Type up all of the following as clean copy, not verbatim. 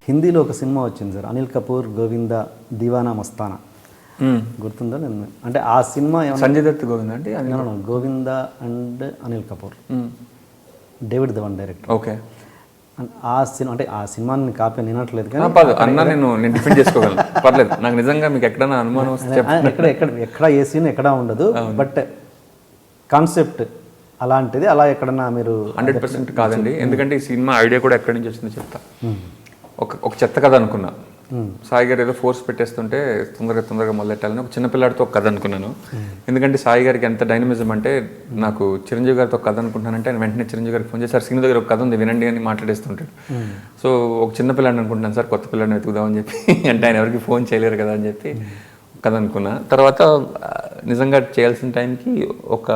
హిందీలో ఒక సినిమా వచ్చింది సార్, అనిల్ కపూర్ గోవింద దీవానా మస్తానా, గుర్తుందా? నేను అంటే ఆ సినిమా సంజయ్ దత్ గోవింద అంటే Govinda and Anil Kapoor, David Dhawan director. Okay. ఆ సినిమా అంటే ఆ సినిమాని కాపీ వినట్లేదు కానీ అన్న నేను డిఫెండ్ చేసుకోగలను, పర్లేదు. నాకు నిజంగా మీకు ఎక్కడైనా అనుమానం వస్తే ఎక్కడ ఏ సీన్ ఎక్కడా ఉండదు, బట్ కాన్సెప్ట్ అలాంటిది. అలా ఎక్కడన్నా మీరు 100% కాదండి, ఎందుకంటే ఈ సినిమా ఐడియా కూడా ఎక్కడి నుంచి వచ్చిందో చెప్తా. ఒక చెత్త కథ అనుకున్నా, సాయి గారు ఏదో ఫోర్స్ పెట్టేస్తుంటే తొందరగా మొదలెట్టాలని ఒక చిన్నపిల్లాడితో ఒక కథ అనుకున్నాను. ఎందుకంటే సాయి గారికి ఎంత డైనమిజం అంటే, నాకు చిరంజీవి గారితో ఒక కథ అనుకుంటున్నానంటే ఆయన వెంటనే చిరంజీవి గారికి ఫోన్ చేసి సార్ సినిమా దగ్గర ఒక కథ ఉంది వినండి అని మాట్లాడేస్తుంటాడు. సో ఒక చిన్న పిల్లాడిని అనుకుంటున్నాను సార్, కొత్త పిల్లాడిని వెతుకుదామని చెప్పి అంటే ఆయన ఎవరికి ఫోన్ చేయలేరు కదా అని చెప్పి కథ అనుకున్నా. తర్వాత నిజంగా చేయాల్సిన టైంకి ఒక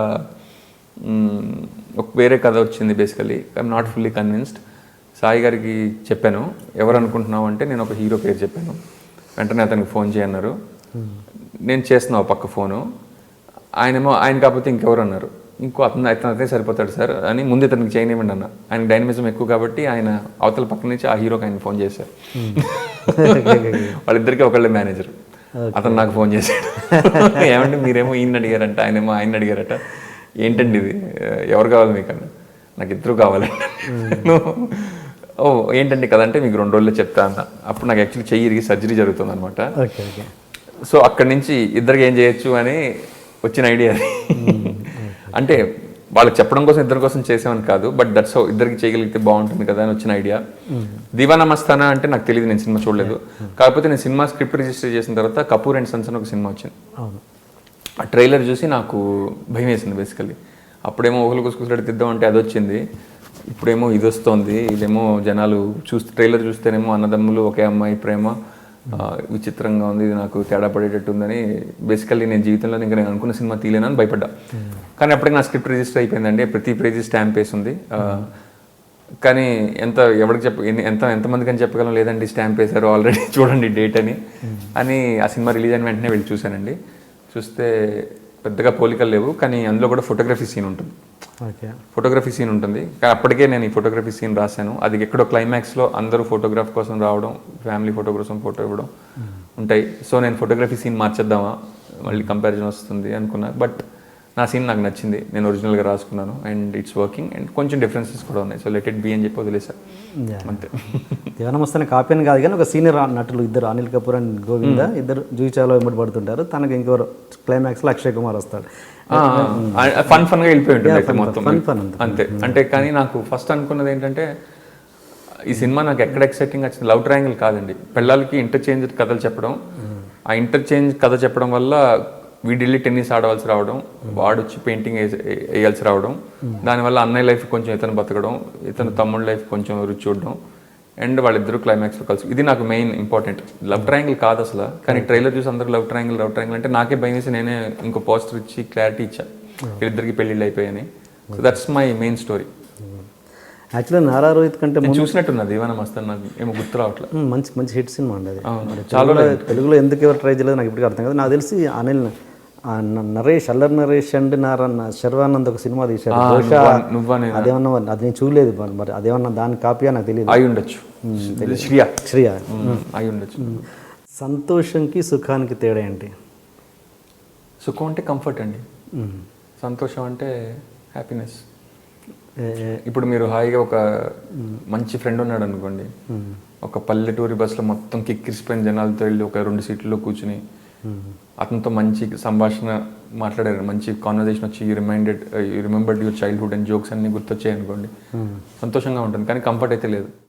వేరే కథ వచ్చింది. Basically I'm not fully convinced. Sai గారికి చెప్పాను, ఎవరు అనుకుంటున్నావు అంటే నేను ఒక హీరో పేరు చెప్పాను. వెంటనే అతనికి ఫోన్ చేయన్నారు. నేను చేస్తున్నావు పక్క ఫోను, ఆయన కాకపోతే ఇంకెవరు అన్నారు. అతను సరిపోతాడు సార్ అని ముందు ఇతనికి చేయనివ్వండి అన్న. ఆయన డైనమిజం ఎక్కువ కాబట్టి ఆయన అవతల పక్క నుంచి ఆ హీరోకి ఆయన ఫోన్ చేశారు. వాళ్ళిద్దరికీ ఒకళ్ళే మేనేజర్. అతను నాకు ఫోన్ చేశాడు, ఏమంటే మీరేమో ఈయన అడిగారంట, ఆయనేమో ఆయన అడిగారట, ఏంటండి ఇది, ఎవరు కావాలి మీకు అన్న. నాకు ఇద్దరు కావాలండి. ఓ ఏంటండి కదా అంటే మీకు 2 రోజుల్లో చెప్తా అన్న. అప్పుడు నాకు యాక్చువల్లీ చెయ్యి ఇరిగి సర్జరీ జరుగుతుంది అనమాట. సో అక్కడి నుంచి ఇద్దరికి ఏం చేయొచ్చు అని వచ్చిన ఐడియా. అంటే వాళ్ళకి చెప్పడం కోసం ఇద్దరి కోసం చేసామని కాదు, బట్ దట్స్ హౌ ఇద్దరికి చేయగలిగితే బాగుంటుంది కదా అని వచ్చిన ఐడియా. దీవానా మస్తానా అంటే నాకు తెలియదు, నేను సినిమా చూడలేదు. కాకపోతే నేను సినిమా స్క్రిప్ట్ రిజిస్టర్ చేసిన తర్వాత కపూర్ అండ్ సన్స్ అని ఒక సినిమా వచ్చింది. ఆ ట్రైలర్ చూసి నాకు భయం వేసింది బేసికల్లీ. అప్పుడేమో ఊహలు కుసుకుసలాడి తిద్దాం అంటే అది వచ్చింది, ఇప్పుడేమో ఇది వస్తుంది. ఇదేమో జనాలు ట్రైలర్ చూస్తేనేమో అన్నదమ్ములు ఒకే అమ్మాయి ప్రేమ, విచిత్రంగా ఉంది, ఇది నాకు తేడా పడేటట్టు ఉందని బేసికల్లీ నేను జీవితంలో ఇంకా నేను అనుకున్న సినిమా తీయలేనని భయపడ్డా. కానీ అప్పటికి నా స్క్రిప్ట్ రిజిస్టర్ అయిపోయిందండి, ప్రతి పేజీ స్టాంప్ వేసి ఉంది. కానీ ఎంతమందికి అని చెప్పగలం, లేదండి స్టాంప్ వేశారు ఆల్రెడీ చూడండి డేట్ అని ఆ సినిమా రిలీజ్ అయిన వెంటనే వెళ్ళి చూశానండి. చూస్తే పెద్దగా పోలికలు లేవు, కానీ అందులో కూడా ఫోటోగ్రఫీ సీన్ ఉంటుంది. కానీ అప్పటికే నేను ఈ ఫోటోగ్రఫీ సీన్ రాశాను. అది ఎక్కడో క్లైమాక్స్లో అందరూ ఫోటోగ్రాఫ్ కోసం రావడం, ఫ్యామిలీ ఫోటో కోసం ఫోటో ఇవ్వడం ఉంటాయి. సో నేను ఫోటోగ్రఫీ సీన్ మార్చేద్దామా, మళ్ళీ కంపారిజన్ వస్తుంది అనుకున్నా. బట్ నా సీన్ నాకు నచ్చింది, నేను ఒరిజినల్గా రాసుకున్నాను అండ్ ఇట్స్ వర్కింగ్. అండ్ కొంచెం డిఫరెన్సెస్ కూడా ఉన్నాయి, సో లెట్ ఇట్ బి అని చెప్పి వదిలేసాను అంతే. దీవానా మస్తానా కాపీ అని కాదు కానీ ఒక సీనియర్ నటులు ఇద్దరు, అనిల్ కపూర్ అండ్ గోవింద, ఇద్దరు జూయిచాలో వెంబడి పడుతుంటారు. తనకు ఇంకెవరు క్లైమాక్స్లో అక్షయ్ కుమార్ వస్తాడు. ఫన్గా వెళ్ళిపోయి ఉంటుంది మొత్తం అంతే. అంటే కానీ నాకు ఫస్ట్ అనుకున్నది ఏంటంటే, ఈ సినిమా నాకు ఎక్కడ ఎక్సైటింగ్ వచ్చింది, లవ్ ట్రయాంగిల్ కాదండి, పెళ్ళాలకి ఇంటర్చేంజ్ కథలు చెప్పడం. ఆ ఇంటర్చేంజ్ కథ చెప్పడం వల్ల వీడిల్లి టెన్నిస్ ఆడవలసి రావడం, వాడు వచ్చి పెయింటింగ్ వేయాల్సి రావడం, దానివల్ల అన్నయ్య లైఫ్ కొంచెం ఇతను బతకడం, ఇతను తమ్ముడు లైఫ్ కొంచెం రుచి చూడడం, అండ్ వాళ్ళిద్దరూ క్లైమాక్స్లో కలిసి. ఇది నాకు మెయిన్ ఇంపార్టెంట్. లవ్ ట్రయాంగిల్ కాదు అసలు, కానీ ట్రైలర్ చూసి అందరూ లవ్ ట్రయాంగిల్ అంటే నాకే భయం వేసి నేనే ఇంకో పోస్టర్ ఇచ్చి క్లారిటీ ఇచ్చా, వీళ్ళిద్దరికి పెళ్ళిళ్ళు అయిపోయాయని. So that's my main story. యాక్చువల్గా నారా రోహిత్ కంటే చూసినట్టున్నా దీవానా మస్తానా, నాకు ఏమో గుర్తు రావట్లేదు. మంచి హిట్ సినిమా అండి అది. చాలా తెలుగులో ఎందుకు ఎవరు ట్రై చేయలేదు నాకు ఇప్పటికీ అర్థం కాదు. నాకు తెలిసి అనిల్ అల్లరి నరేష్ అండ్ శర్వానంద్ ఒక సినిమా తీశారు, అదేమన్నా అది నేను చూడలేదు. మరి అదేమన్నా దాని కాపీ నాకు తెలియదు. అయి ఉండొచ్చు, శ్రియా అయి ఉండొచ్చు. సంతోషంకి సుఖానికి తేడా ఏంటి? సుఖం అంటే కంఫర్ట్ అండి, సంతోషం అంటే హ్యాపీనెస్. ఇప్పుడు మీరు హాయిగా ఒక మంచి ఫ్రెండ్ ఉన్నాడు అనుకోండి, ఒక పల్లెటూరి బస్సులో మొత్తం కిక్కిరిసిపోయిన జనాలతో వెళ్ళి ఒక 2 సీట్లలో కూర్చుని అతనితో మంచి సంభాషణ మాట్లాడారు, మంచి కాన్వర్జేషన్ వచ్చి you remembered your childhood and jokes అన్ని గుర్తొచ్చాయి అనుకోండి, సంతోషంగా ఉంటుంది. కానీ కంఫర్ట్ అయితే లేదు.